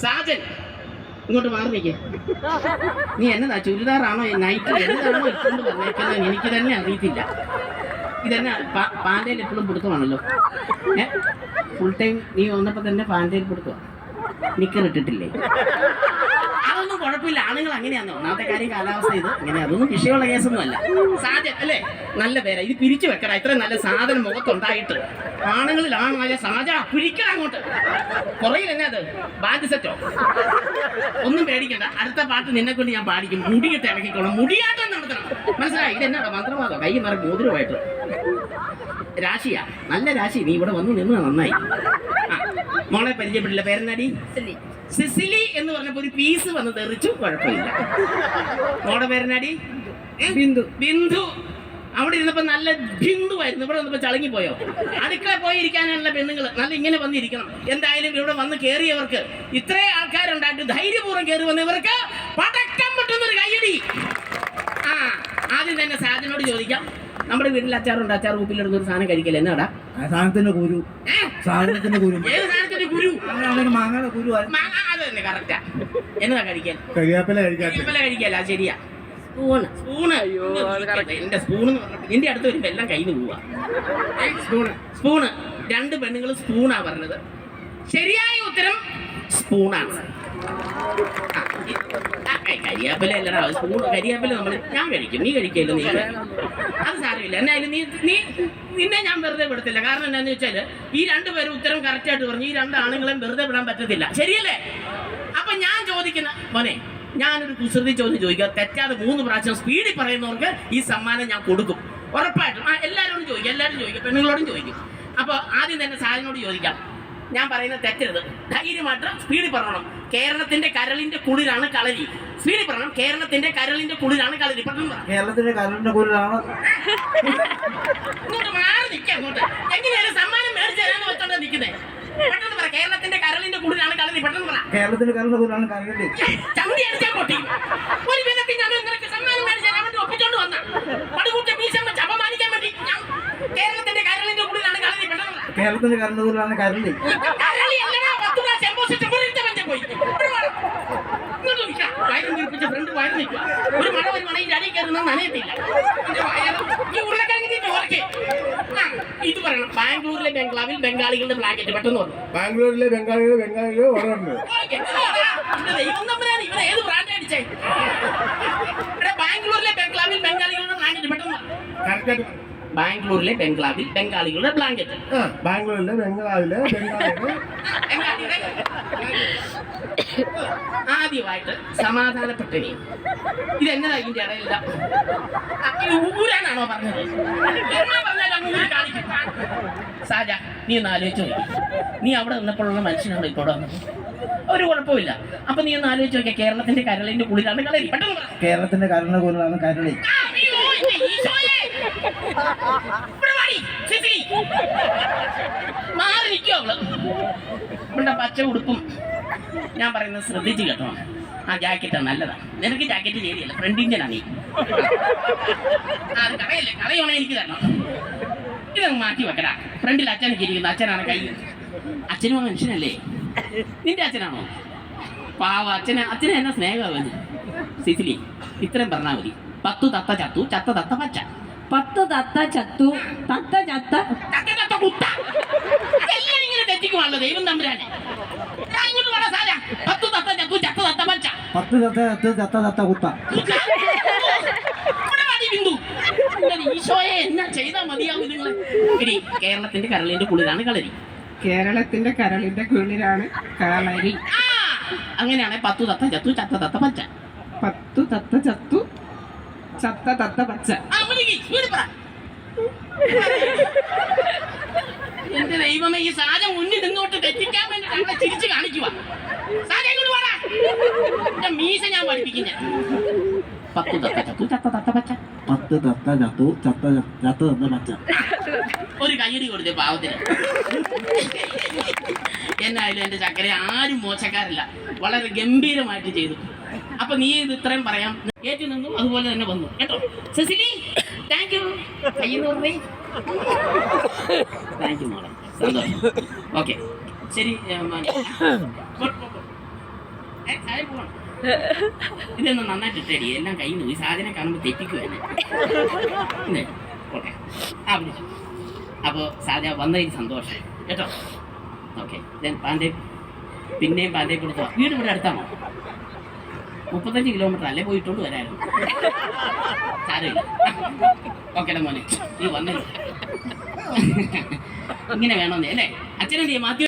സാജൻ ഇങ്ങോട്ട് മാറി നിൽക്കുക. നീ എന്നതാ ചുരിദാറാണോ നൈറ്റ് എന്നതാണോ ഇട്ടുകൊണ്ട് വന്നേക്കുന്നത് എനിക്ക് തന്നെ അറിയത്തില്ല. ഇതെന്നാ പാൻറ്റയിൽ എപ്പോഴും പിടുത്തമാണല്ലോ. ഫുൾ ടൈം നീ വന്നപ്പോൾ തന്നെ പാൻറ്റയിൽ പിടുത്തമാണ്. നിക്കർ ഇട്ടിട്ടില്ലേ? അതൊന്നും കുഴപ്പമില്ല, ആണുങ്ങൾ അങ്ങനെയാണോ. ഒന്നാമത്തെ കാര്യം കാലാവസ്ഥ ഇത് ഇങ്ങനെ, അതൊന്നും വിഷയമുള്ള കേസൊന്നും അല്ല. സാജൻ അല്ലേ, നല്ല പേരാ. ഇത് പിരിച്ചു വെക്കടാ. ഇത്ര നല്ല സാധനം മുഖത്തുണ്ടായിട്ട് ആണുങ്ങളിലാണായ സാജ പിടിക്കണം അങ്ങോട്ട്. പുറകിൽ എന്നാ അത് ബാൻഡ് സെറ്റോ? ഒന്നും പേടിക്കണ്ട, അടുത്ത പാട്ട് നിന്നെ കൊണ്ട് ഞാൻ പാടിക്കും. മുടിയിട്ട് ഇറക്കിക്കോണം, മുടിയാട്ടം നടത്തണം. മനസ്സിലായി? ഇതെന്നാ മന്ത്രവാദം? കൈ നിറ മോതിരമായിട്ട്. രാശിയാ, നല്ല രാശി. നീ ഇവിടെ വന്നു നിന്ന് നന്നായി. മോളെ പരിചയപ്പെട്ടില്ല, പേരെന്നാടി? സിസിലി എന്ന് പറഞ്ഞപ്പോ ഒരു പീസ് വന്ന് തെറിച്ചു, കുഴപ്പമില്ല. മോളുടെ പേരെന്നാടി? ബിന്ദു. ബിന്ദു. അവിടെ ഇരുന്നപ്പോ നല്ല ബിന്ദുവായിരുന്നു, ഇവിടെ വന്നപ്പോ ചളങ്ങിപ്പോയോ? അടുക്കള പോയിരിക്കാനുള്ള പെണ്ണുങ്ങൾ നല്ല ഇങ്ങനെ വന്നിരിക്കണം. എന്തായാലും ഇവിടെ വന്ന് കയറിയവർക്ക്, ഇത്രയും ആൾക്കാരുണ്ടായിട്ട് ധൈര്യപൂർവ്വം കയറി വന്നവർക്ക് പടക്കം പൊട്ടുന്നൊരു കയ്യടി. ആദ്യം തന്നെ സാധനോട് ചോദിക്കാം, നമ്മുടെ വീട്ടിൽ അച്ചാറുണ്ട്, അച്ചാർ ഉപ്പിലിടുന്ന ഒരു സാധനം കഴിക്കല്ലേ? എന്നാടാ സാധനത്തിന്റെ കുരു? സാധനത്തിന്റെ കുരു. ഏത് സാധനത്തിന്റെ കുരു? മാങ്ങയുടെ കുരു. മാങ്ങ, അത് തന്നെ കറക്റ്റാ. എന്നതാ കഴിക്കാൻ? കരിയാപ്പില കഴിക്കല്ല. ശരിയാ. സ്പൂണ്. എന്റെ സ്പൂൺ എന്ന് പറഞ്ഞപ്പോ നിന്റെ അടുത്ത് വരുമ്പോ എല്ലാം കയ്യിൽ പോവാ. സ്പൂണ്. രണ്ട് പെണ്ണുങ്ങൾ സ്പൂണാ പറഞ്ഞത്. ശരിയായ ഉത്തരം സ്പൂണാണ്. കരിയാപ്പില അല്ലടാ സ്പൂൺ. കരിയാപ്പില ഞാൻ കഴിക്കും, നീ കഴിക്കല്ലോ. നീ അത് സാരമില്ല. എന്നാലും നിന്നെ ഞാൻ വെറുതെ വിടത്തില്ല. കാരണം എന്താന്ന് വെച്ചാല് ഈ രണ്ടുപേരും ഉത്തരം കറക്റ്റായിട്ട് പറഞ്ഞു. ഈ രണ്ട് ആണുങ്ങളെയും വെറുതെ വിടാൻ പറ്റത്തില്ല, ശരിയല്ലേ? അപ്പൊ ഞാൻ ചോദിക്കുന്ന മോനെ, ഞാനൊരു കുസൃതി ചോദ്യം ചോദിക്കുക. തെറ്റാതെ 3 പ്രാവശ്യം സ്പീഡിൽ പറയുന്നവർക്ക് ഈ സമ്മാനം ഞാൻ കൊടുക്കും, ഉറപ്പായിട്ടും. എല്ലാവരോടും ചോദിക്കും, പെണ്ണുങ്ങളോടും ചോദിക്കും. അപ്പൊ ആദ്യം തന്നെ സാധനോട് ചോദിക്കാം. ഞാൻ പറയുന്നത് തെറ്റരുത്, ധൈര്യമായിട്ട് സ്പീഡിൽ പറയണം. കേരളത്തിന്റെ കരളിന്റെ കുളിരാണ് കളരി. സ്പീഡിൽ പറയണം. കേരളത്തിന്റെ കരളിന്റെ കുളിരാണ് കളരി. പെട്ടെന്ന് പറ. കേരളത്തിന്റെ കരളിന്റെ കുളിരാണ്. ഇങ്ങോട്ട് മാറി നിൽക്കാം. അങ്ങോട്ട് എങ്ങനെയാണ് സമ്മാനം മേടിച്ചു തരാന്ന് വെച്ചോണ്ടാ നിൽക്കുന്നേ? പെട്ടെന്ന് പറ. കേരളത്തിന്റെ കരളിന്റെ കുളിരാണ് കളരി. പെട്ടെന്ന് പറ. കേരളത്തിന്റെ കരളിന്റെ കുളിരാണ് കളരി. ചന്തി അടിച്ചാൽ പൊട്ടി. ഒരു വിധത്തിൽ ഞാൻ നിനക്ക് സമ്മാനം മേടിച്ചു തരാൻ വേണ്ടി ഒപ്പിച്ചോണ്ട് വന്ന പടുകൂട്ട മീശം വെച്ച് അപമാനിക്കാൻ വേണ്ടി. കേരളത്തിന്റെ കരളിന്റെ കുളിരാണ് കളരി. പെട്ടെന്ന് പറ. കേരളത്തിന്റെ കരളിന്റെ കുളിരാണ് കരളി. ഒരു മഴ വരുവാണ് ഈ അടി കയറുന്ന നനയത്തില്ല. ഇത് പറയണം. ബാംഗ്ലൂരിലെ ബംഗ്ലാവിൽ ബംഗാളികളുടെ ബ്ലാങ്കറ്റ്. പെട്ടെന്ന് പറഞ്ഞു. ബാംഗ്ലൂരിലെ ബംഗാളികൾ ഓർഡറുണ്ട്. ദൈവം തമ്പുരാനെ, ഇവരെ ഏത് ബ്രാൻഡ് അടിച്ചേ? ബാംഗ്ലൂരിലെ ബംഗ്ലാവിൽ ബംഗാളികളുടെ ബ്ലാങ്കറ്റ്. പെട്ടെന്ന് ബാംഗ്ലൂരിലെ ബംഗ്ലാവിൽ ബംഗാളികളുടെ ബ്ലാങ്കറ്റ്. ബാംഗ്ലൂരിലെ ബംഗ്ലാവിലെ ആദ്യമായിട്ട് സമാധാനപ്പെട്ടനി. ഇതെന്നതാ ഇതിന്റെ ഇടയില്ല? ഊരാനാണോ പറഞ്ഞത്? സാജ, നീ ഒന്ന് ആലോചിച്ച് നോക്കി. നീ അവിടെ നിന്നപ്പോഴുള്ള മനുഷ്യനാണോ ഇപ്പോൾ വന്നത്? ഒരു കുഴപ്പമില്ല. അപ്പൊ നീ ഒന്ന് ആലോചിച്ച് നോക്കിയാൽ കേരളത്തിന്റെ കരളിന്റെ കുളിരാണ് കളരി. പെട്ടെന്ന് പറ. കേരളത്തിന്റെ കരളിന്റെ കുളിരാണ് കരളി. മാറി നിൽക്കോ അവള്? ഇവിടെ പച്ച ഉടുപ്പും. ഞാൻ പറയുന്നത് ശ്രദ്ധിച്ച് കേട്ടോ. ആ ജാക്കറ്റാണ് നല്ലതാ. നിനക്ക് ജാക്കറ്റ് ശരിയല്ല, ഫ്രണ്ട് ഇഞ്ചനാണ് നീ. അത് കളയല്ലേ, കളയോണെ എനിക്ക് തരണം. ഇതങ്ങ് മാറ്റി വെക്കടാ. ഫ്രണ്ടിൽ അച്ഛനൊക്കെ ഇരിക്കുന്നു. അച്ഛനാണ് കൈ. അച്ഛനും മനുഷ്യനല്ലേ? നിന്റെ അച്ഛനാണോ? പാവ അച്ഛനെ എന്നാ സ്നേഹമാവുന്നു. സിസിലി, ഇത്രയും പറഞ്ഞാൽ മതി. 10 തത്ത ചത്തു, ചത്ത തത്ത പച്ച. 10 തത്ത ചത്തു, തത്ത ചത്ത കുത്ത. എല്ലാം ഇങ്ങനെ തെറ്റിക്കുവാണല്ലോ ദൈവം തമ്പുരാനെ. 10 തത്ത ചത്തു, ചത്ത തത്ത പച്ച. 10 തത്ത ചത്തു, ചത്ത തത്ത കുത്ത. ഈശോയെ എന്നാ ചെയ്താൽ മതിയാവും നിങ്ങള്. ഇനി കേരളത്തിന്റെ കരളിന്റെ കുളിരാണ് കളരി. കേരളത്തിന്റെ കരളിന്റെ കുളിരാണ് കളരി. അങ്ങനെയാണ് 10 തത്ത ചത്തു, ചത്ത തത്ത പച്ച. 10 തത്ത ചത്തു, ചത്ത തത്ത പച്ച. എന്റെ ദൈവമേ, ഈ സാധനം മുന്നിൽ നിന്നോട്ട് തെറ്റിക്കാൻ വേണ്ടി അവിടെ ചിരിച്ചു കാണിക്കുക. മീശ ഞാൻ പഠിപ്പിക്കും. 10 തത്ത ചത്തു, ചത്ത തത്ത പച്ച. 10 തത്ത ചത്തു, ചത്ത തത്ത പച്ച. ഒരു കയ്യടി കൊടുത്തേ പാവത്തിന്. എന്നായാലും എന്റെ ചക്കര ആരും മോശക്കാരല്ല, വളരെ ഗംഭീരമായിട്ട് ചെയ്തു. അപ്പൊ നീ ഇത് ഇത്രയും പറയാം ഏറ്റു നിന്നു, അതുപോലെ തന്നെ വന്നു കേട്ടോ. Cecily, thank you. കയ്യെന്ന് പറഞ്ഞേ. താങ്ക് യു മോളെ, സന്തോഷം. ഓക്കെ, ശരി. ആയി പോകണം. ഇതൊന്നും നന്നായിട്ട് ഇട്ടേടി, എല്ലാം കയ്യിൽ നിന്ന് ഈ സാധനം കാണുമ്പോൾ തെറ്റിക്കുവാണ്. ഓക്കെ, ആ വിളിച്ചു. അപ്പോൾ സാധ്യ വന്നതിൽ സന്തോഷം കേട്ടോ. ഓക്കെ, പാൻ്റെ പിന്നെയും പാൻ്റെ കൊടുത്തോ. വീട് ഇവിടെ അടുത്താണോ? 35 കിലോമീറ്റർ അല്ലേ പോയിട്ടോണ്ട് വരായിരുന്നു. സാരമില്ല. ഓക്കേടാ മോനെ, നീ വന്നേ. ഇങ്ങനെ വേണമെന്നേ അല്ലേ? അച്ഛനെന്ത് ചെയ്യും? മാത്യു